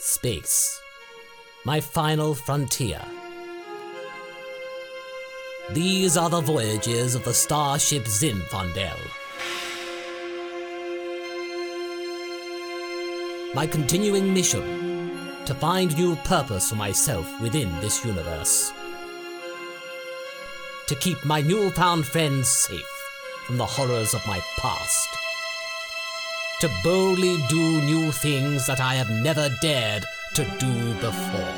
Space. My final frontier. These are the voyages of the starship Zinfandel. My continuing mission, to find new purpose for myself within this universe. To keep my newfound friends safe from the horrors of my past. To boldly do new things that I have never dared to do before.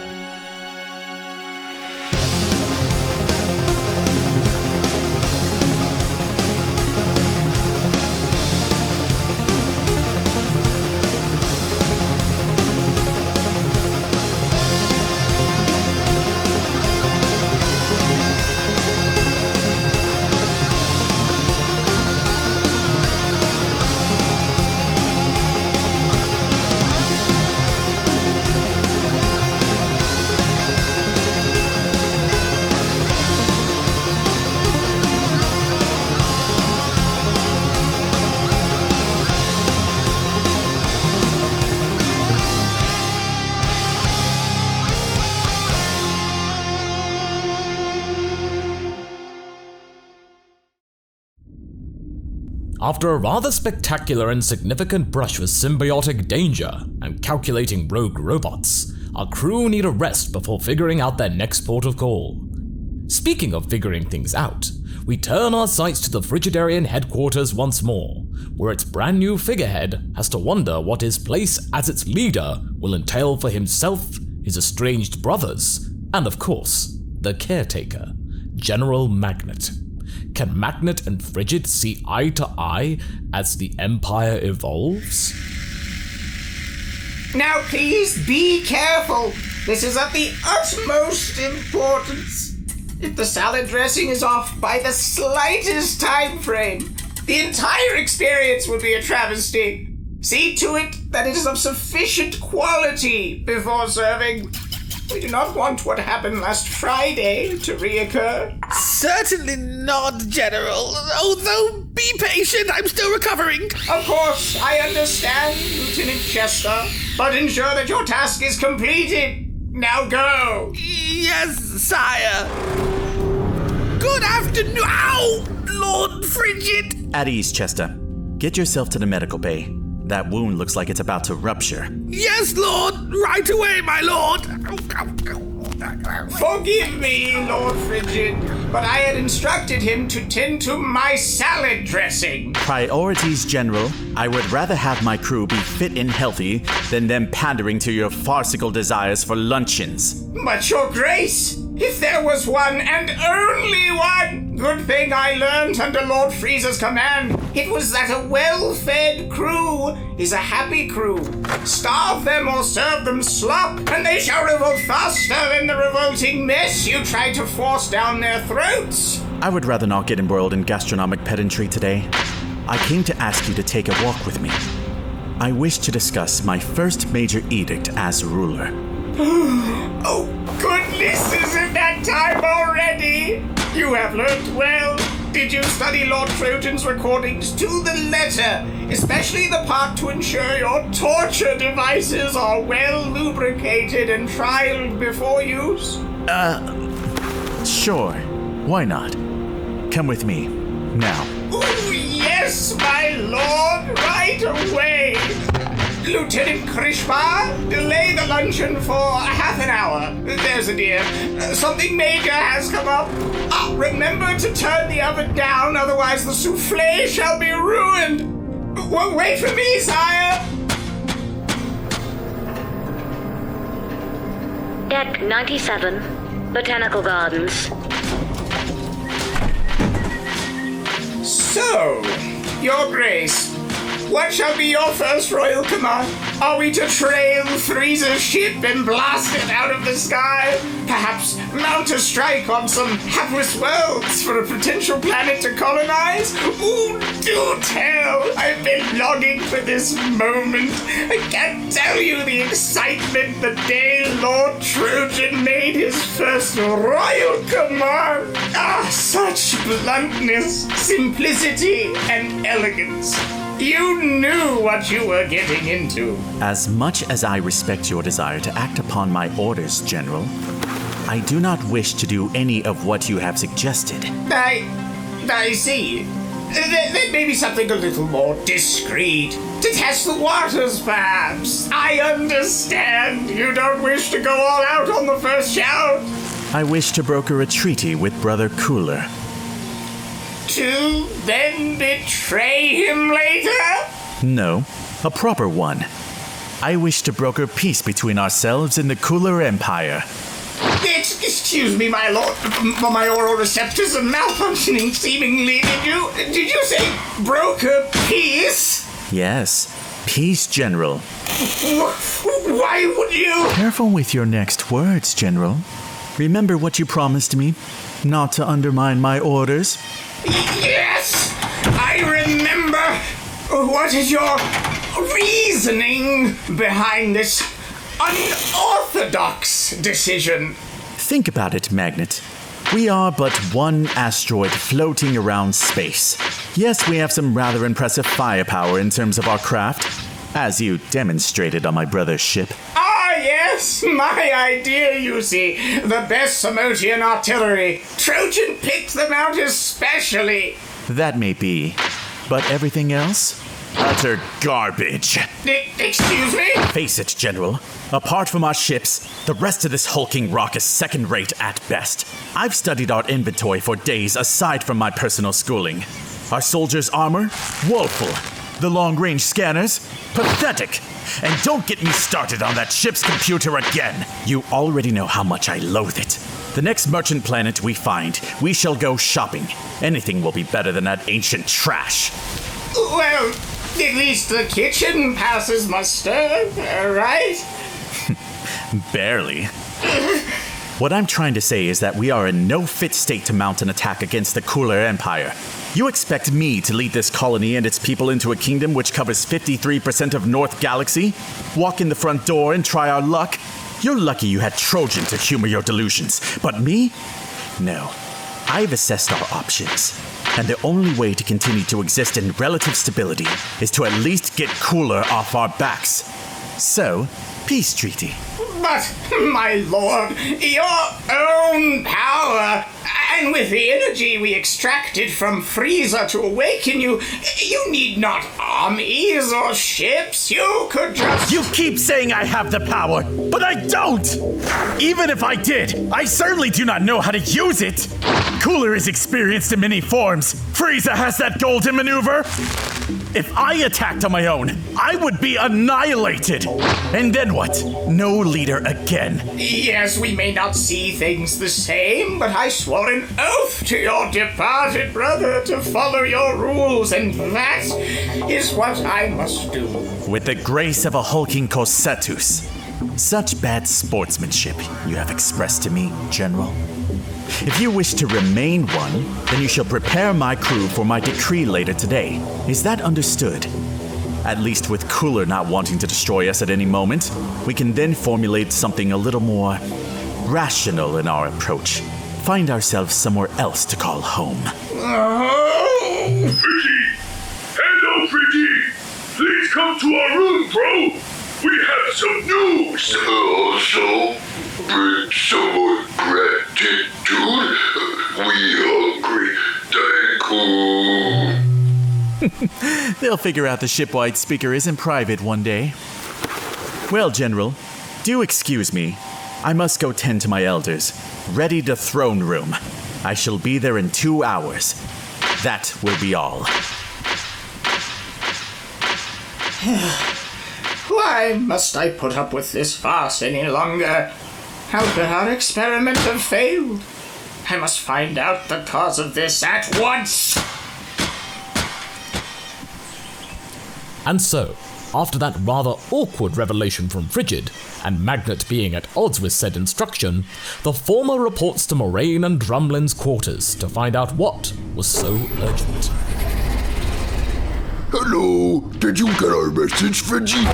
After a rather spectacular and significant brush with symbiotic danger and calculating rogue robots, our crew need a rest before figuring out their next port of call. Speaking of figuring things out, we turn our sights to the Frigidarian headquarters once more, where its brand new figurehead has to wonder what his place as its leader will entail for himself, his estranged brothers, and of course, the caretaker, General Magnet. Can Magnet and Frigid see eye to eye as the Empire evolves? Now please be careful. This is of the utmost importance. If the salad dressing is off by the slightest time frame, the entire experience will be a travesty. See to it that it is of sufficient quality before serving. We do not want what happened last Friday to reoccur. Certainly not, General. Although, be patient, I'm still recovering. Of course, I understand, Lieutenant Chester, but ensure that your task is completed. Now go. Yes, sire. Good afternoon. Ow! Lord Frigid. At ease, Chester. Get yourself to the medical bay. That wound looks like it's about to rupture. Yes, Lord. Right away, my Lord. Forgive me, Lord Frigid, but I had instructed him to tend to my salad dressing. Priorities, General. I would rather have my crew be fit and healthy than them pandering to your farcical desires for luncheons. But your grace, if there was one and only one good thing I learned under Lord Freeza's command, it was that a well-fed crew is a happy crew. Starve them or serve them slop, and they shall revolt faster than the revolting mess you tried to force down their throats. I would rather not get embroiled in gastronomic pedantry today. I came to ask you to take a walk with me. I wish to discuss my first major edict as ruler. Oh, goodness, is it that time already? You have learned well. Did you study Lord Trojan's recordings to the letter, especially the part to ensure your torture devices are well lubricated and trialed before use? Sure. Why not? Come with me. Now. Ooh, yes, my lord, right away. Lieutenant Krishma, delay the luncheon for half an hour. There's a dear. Something major has come up. Remember to turn the oven down, otherwise the souffle shall be ruined. Wait for me, sire. Deck 97, Botanical Gardens. So, Your Grace, what shall be your first royal command? Are we to trail Freeza's ship and blast it out of the sky? Perhaps mount a strike on some hapless worlds for a potential planet to colonize? Ooh, do tell! I've been longing for this moment. I can't tell you the excitement the day Lord Trojan made his first royal command. Such bluntness, simplicity, and elegance. You knew what you were getting into. As much as I respect your desire to act upon my orders, General, I do not wish to do any of what you have suggested. I see. Then maybe something a little more discreet. To test the waters, perhaps. I understand. You don't wish to go all out on the first shout. I wish to broker a treaty with Brother Cooler. To then betray him later? No, a proper one. I wish to broker peace between ourselves and the Cooler Empire. Excuse me, my lord. My oral receptors are malfunctioning, seemingly. Did you say broker peace? Yes, peace, General. Why would you? Careful with your next words, General. Remember what you promised me, not to undermine my orders? Yes, I remember. What is your reasoning behind this unorthodox decision? Think about it, Magnet. We are but one asteroid floating around space. Yes, we have some rather impressive firepower in terms of our craft, as you demonstrated on my brother's ship. Ah, yes, my idea, you see. The best Samotian artillery. Trojan picked them out especially. That may be, but everything else? Utter garbage. Excuse me? Face it, General. Apart from our ships, the rest of this hulking rock is second-rate at best. I've studied our inventory for days aside from my personal schooling. Our soldiers' armor? Woeful. The long-range scanners? Pathetic. And don't get me started on that ship's computer again. You already know how much I loathe it. The next merchant planet we find, we shall go shopping. Anything will be better than that ancient trash. Well, at least the kitchen passes muster, right? Barely. What I'm trying to say is that we are in no fit state to mount an attack against the Cooler Empire. You expect me to lead this colony and its people into a kingdom which covers 53% of North Galaxy? Walk in the front door and try our luck? You're lucky you had Trojan to humor your delusions, but me? No. I've assessed our options, and the only way to continue to exist in relative stability is to at least get Cooler off our backs. So, peace treaty. But, my lord, your own power, and with the energy we extracted from Frieza to awaken you, you need not armies or ships. You could just... You keep saying I have the power, but I don't! Even if I did, I certainly do not know how to use it! Cooler is experienced in many forms. Frieza has that golden maneuver. If I attacked on my own, I would be annihilated. And then what? No leader again. Yes, we may not see things the same, but I swore an oath to your departed brother to follow your rules, and that is what I must do. With the grace of a hulking Corsetus. Such bad sportsmanship you have expressed to me, General. If you wish to remain one, then you shall prepare my crew for my decree later today. Is that understood? At least with Cooler not wanting to destroy us at any moment, we can then formulate something a little more rational in our approach. Find ourselves somewhere else to call home. Fridgie! Hello, Fridgie! Please come to our room, bro! We have some news! Also, bring some more gratitude. We hungry. Thank you. They'll figure out the shipwide speaker isn't private one day. Well, General, do excuse me. I must go tend to my elders. Ready to throne room. I shall be there in 2 hours. That will be all. Why must I put up with this farce any longer? How could our experiment have failed? I must find out the cause of this at once! And so, after that rather awkward revelation from Frigid, and Magnet being at odds with said instruction, the former reports to Moraine and Drumlin's quarters to find out what was so urgent. Hello, did you get our message, Fridgie?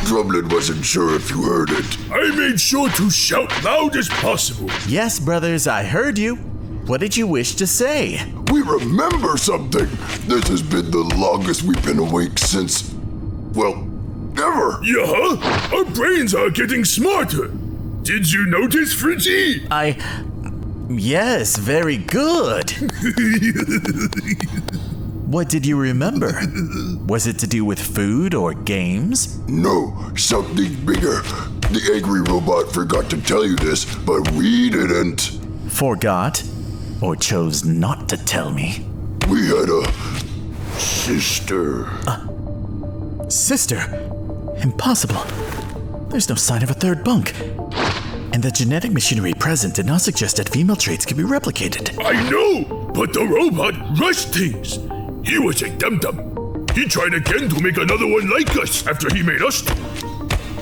Drumlin wasn't sure if you heard it. I made sure to shout loud as possible. Yes, brothers, I heard you. What did you wish to say? We remember something. This has been the longest we've been awake since, well, ever. Yeah? Our brains are getting smarter. Did you notice, Fritzy? Yes, very good. What did you remember? Was it to do with food or games? No, something bigger. The angry robot forgot to tell you this, but we didn't. Forgot? Or chose not to tell me? We had a sister. Sister? Impossible. There's no sign of a third bunk. And the genetic machinery present did not suggest that female traits could be replicated. I know, but the robot rushed things. He was a dum-dum. He tried again to make another one like us after he made us.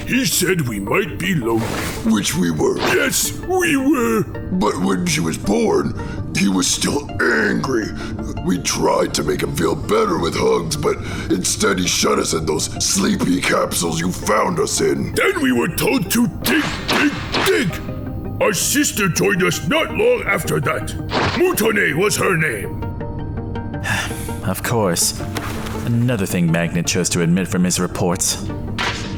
He said we might be lonely. Which we were. Yes, we were. But when she was born, he was still angry. We tried to make him feel better with hugs, but instead he shut us in those sleepy capsules you found us in. Then we were told to dig, dig, dig. Our sister joined us not long after that. Mutone was her name. Of course. Another thing Magnet chose to admit from his reports.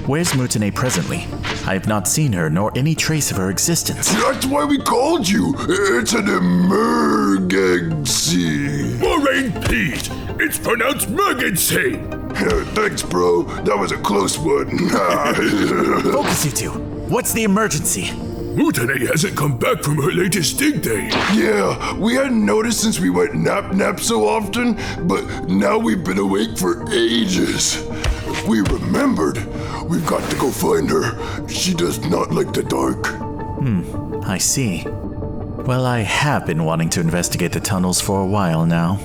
Where's Mutane presently? I have not seen her nor any trace of her existence. That's why we called you. It's an emergency. Moraine, please. It's pronounced emergency. Thanks, bro. That was a close one. Focus, you two. What's the emergency? Mutane hasn't come back from her latest dig day. Yeah, we hadn't noticed since we went nap so often, but now we've been awake for ages. We remembered. We've got to go find her. She does not like the dark. I see. Well, I have been wanting to investigate the tunnels for a while now.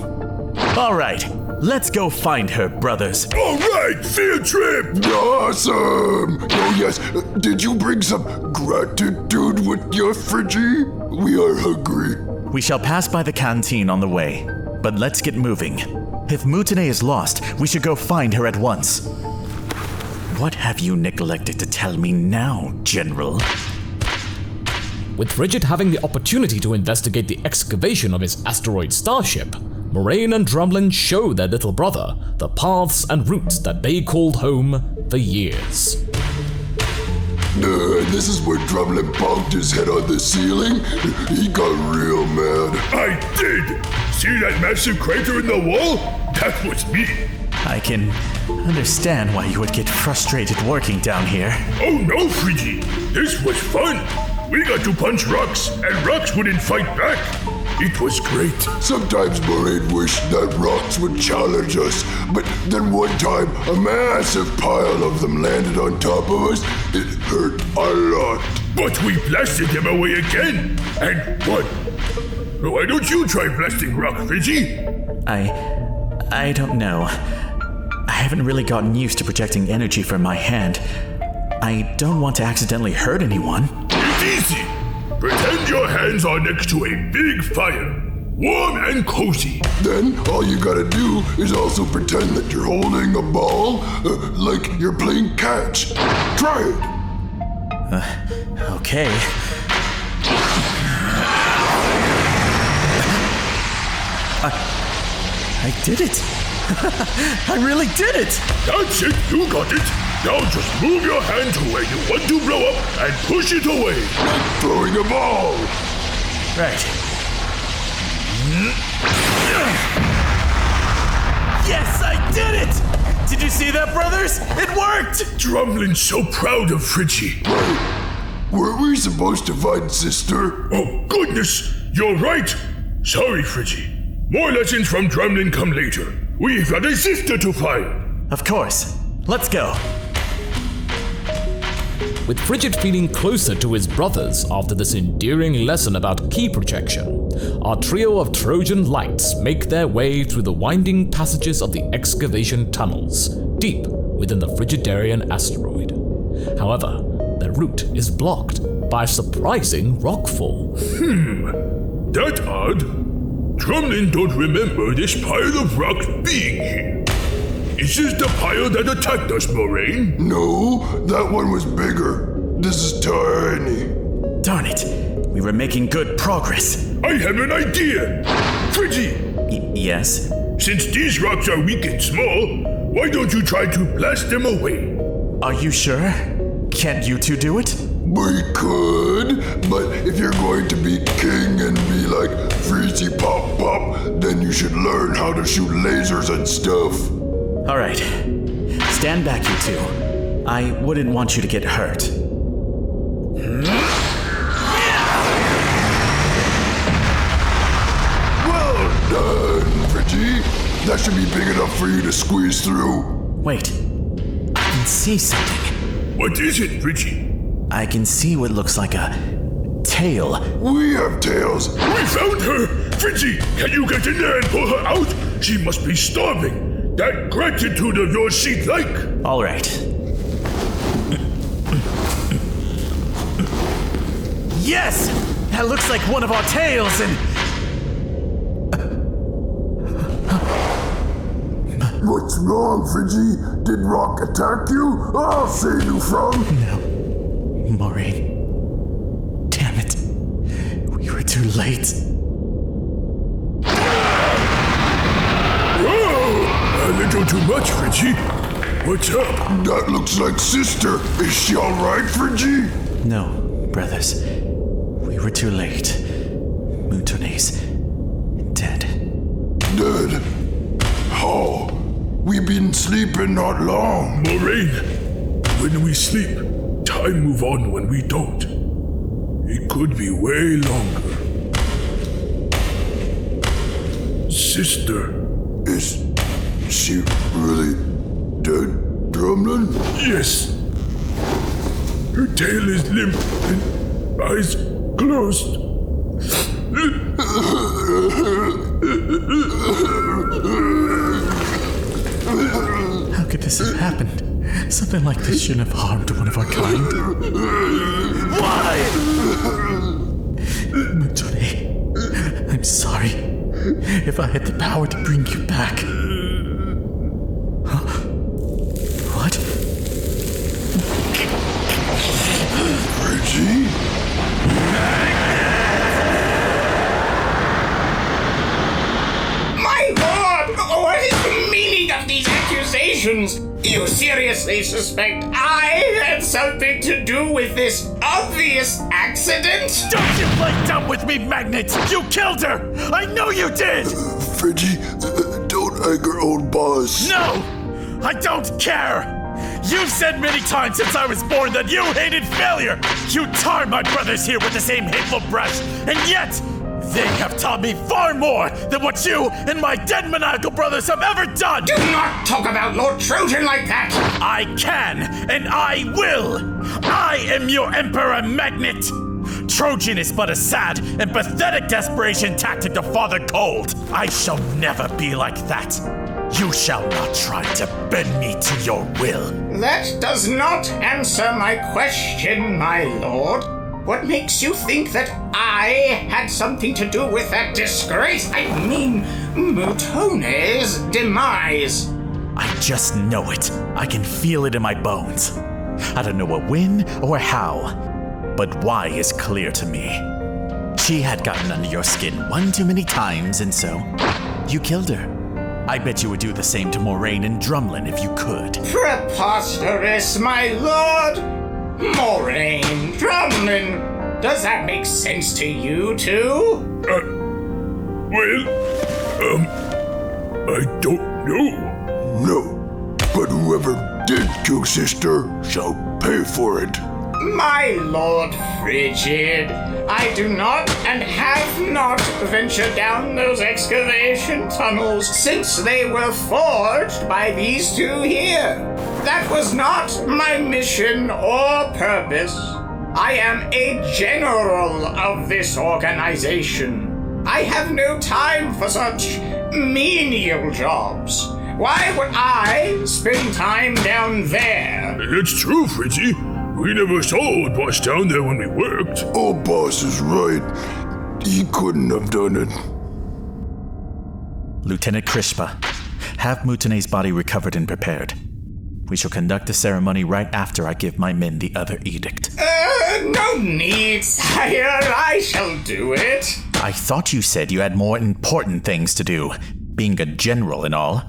All right, let's go find her, brothers. All right, field trip. Awesome! Oh yes, did you bring some gratitude with your Friggy? We are hungry. We shall pass by the canteen on the way, but let's get moving. If Mutane is lost, we should go find her at once. What have you neglected to tell me now, General? With Frigid having the opportunity to investigate the excavation of his asteroid starship, Moraine and Drumlin show their little brother the paths and routes that they called home for years. This is where Drumlin bonked his head on the ceiling. He got real mad. I did. See that massive crater in the wall? That was me. I can understand why you would get frustrated working down here. Oh no, Friggy. This was fun. We got to punch rocks, and rocks wouldn't fight back. It was great. Sometimes Moraine wished that rocks would challenge us, but then one time a massive pile of them landed on top of us. It hurt a lot. But we blasted them away again, and won. Why don't you try blasting rock, Friggy? I don't know. I haven't really gotten used to projecting energy from my hand. I don't want to accidentally hurt anyone. It's easy. Pretend your hands are next to a big fire, warm and cozy. Then all you gotta do is also pretend that you're holding a ball, like you're playing catch. Try it. Okay. I did it. I really did it. That's it. You got it. Now just move your hand to where you want to blow up and push it away. Like throwing a ball. Right. Yes, I did it! Did you see that, brothers? It worked! Drumlin's so proud of Friggy. Wait, weren't we supposed to find Sister? Oh, goodness! You're right! Sorry, Friggy. More lessons from Drumlin come later. We've got a sister to find. Of course. Let's go. With Frigid feeling closer to his brothers after this endearing lesson about ki projection, our trio of Trojan lights make their way through the winding passages of the excavation tunnels, deep within the Frigidarian asteroid. However, their route is blocked by a surprising rockfall. That odd. Drumlin don't remember this pile of rocks being here. Is this the pile that attacked us, Moraine? No, that one was bigger. This is tiny. Darn it. We were making good progress. I have an idea! Fridgy! Yes? Since these rocks are weak and small, why don't you try to blast them away? Are you sure? Can't you two do it? We could, but if you're going to be king and be like Freezy Pop Pop, then you should learn how to shoot lasers and stuff. All right. Stand back, you two. I wouldn't want you to get hurt. Well done, Fridgy. That should be big enough for you to squeeze through. Wait. I can see something. What is it, Fridgy? I can see what looks like a tail. We have tails. We found her! Fridgy, can you get in there and pull her out? She must be starving. That gratitude of yours she'd like. All right. Yes! That looks like one of our tails and... What's wrong, Fridgy? Did Rock attack you? I'll save you from... No. Maureen. Damn it. We were too late. Whoa! A little too much, Fridgy. What's up? That looks like Sister. Is she alright, Fridgy? No, brothers. We were too late. Mutone's dead. Dead? How? We've been sleeping not long. Maureen, when we sleep, time move on when we don't. It could be way longer. Sister. Is she really dead, Drumlin? Yes. Her tail is limp and eyes closed. How could this have happened? Something like this shouldn't have harmed one of our kind. Why? Mutone, I'm sorry. If I had the power to bring you back. Huh? What? Reggie? My lord! What is the meaning of these accusations? You seriously suspect I had something to do with this obvious accident? Don't you play dumb with me, Magnet! You killed her! I know you did! Fridgy, don't anger old boss. No! I don't care! You've said many times since I was born that you hated failure! You tar my brothers here with the same hateful brush, and yet they have taught me far more than what you and my dead maniacal brothers have ever done! Do not talk about Lord Trojan like that! I can, and I will! I am your Emperor Magnet! Trojan is but a sad and pathetic desperation tactic to father cold. I shall never be like that. You shall not try to bend me to your will. That does not answer my question, my lord. What makes you think that I had something to do with that disgrace? I mean, Mutone's demise. I just know it. I can feel it in my bones. I don't know a when or how, but why is clear to me. She had gotten under your skin one too many times, and so you killed her. I bet you would do the same to Moraine and Drumlin if you could. Preposterous, my lord! Moraine, Drumlin, does that make sense to you too? I don't know. No, but whoever did kill Sister shall pay for it. My Lord Frigid, I do not and have not ventured down those excavation tunnels since they were forged by these two here. That was not my mission or purpose. I am a general of this organization. I have no time for such menial jobs. Why would I spend time down there? It's true, Fritzy. We never saw old boss down there when we worked. Old boss is right. He couldn't have done it. Lieutenant Krishpa, have Mutone's body recovered and prepared. We shall conduct the ceremony right after I give my men the other edict. No need, sire. I shall do it. I thought you said you had more important things to do, being a general and all.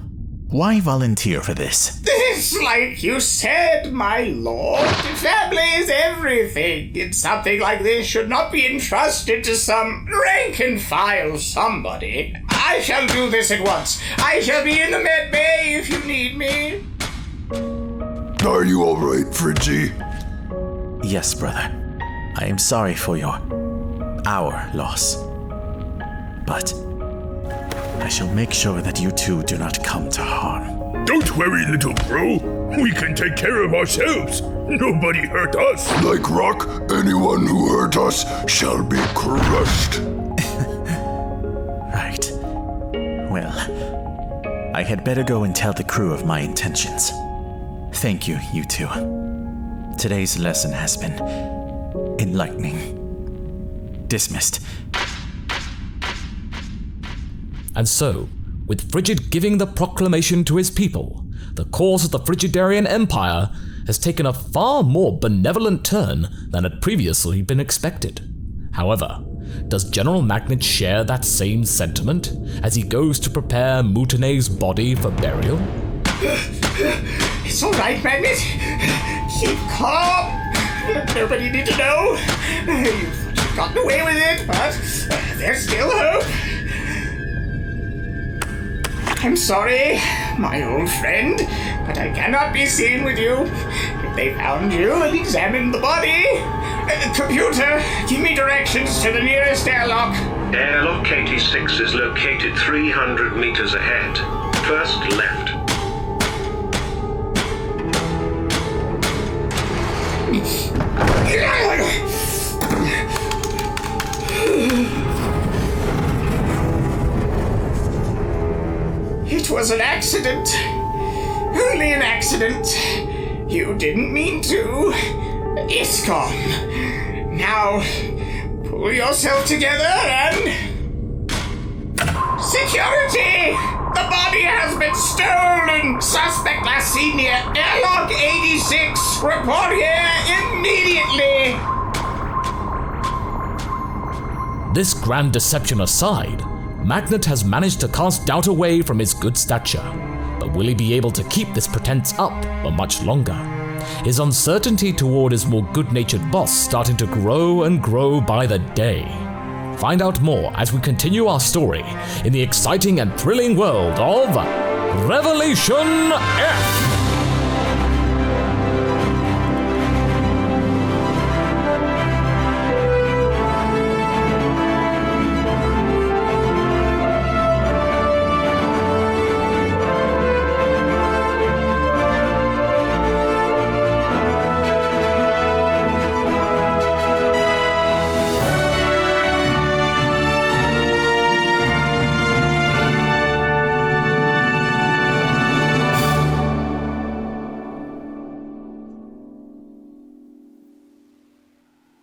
Why volunteer for this? It's like you said, my lord. Family is everything, and something like this should not be entrusted to some rank-and-file somebody. I shall do this at once. I shall be in the med bay if you need me. Are you all right, Fridgie? Yes, brother. I am sorry for our loss. But I shall make sure that you two do not come to harm. Don't worry, little bro. We can take care of ourselves. Nobody hurt us. Like rock, anyone who hurt us shall be crushed. Right. Well, I had better go and tell the crew of my intentions. Thank you, you two. Today's lesson has been enlightening. Dismissed. And so, with Frigid giving the proclamation to his people, the course of the Frigidarian Empire has taken a far more benevolent turn than had previously been expected. However, does General Magnet share that same sentiment as he goes to prepare Mutine's body for burial? It's all right, Magnet. Keep calm. Nobody need to know. You've gotten away with it, but there's still hope. I'm sorry, my old friend, but I cannot be seen with you. If they found you and examined the body... computer, give me directions to the nearest airlock. Airlock 86 is located 300 meters ahead. First left. It was an accident. Only an accident. You didn't mean to. It's gone. Now, pull yourself together and... Security! The body has been stolen! Suspect last seen near airlock 86. Report here immediately! This grand deception aside, Magnet has managed to cast doubt away from his good stature. But will he be able to keep this pretense up for much longer? His uncertainty toward his more good-natured boss starting to grow and grow by the day. Find out more as we continue our story in the exciting and thrilling world of Revelation F!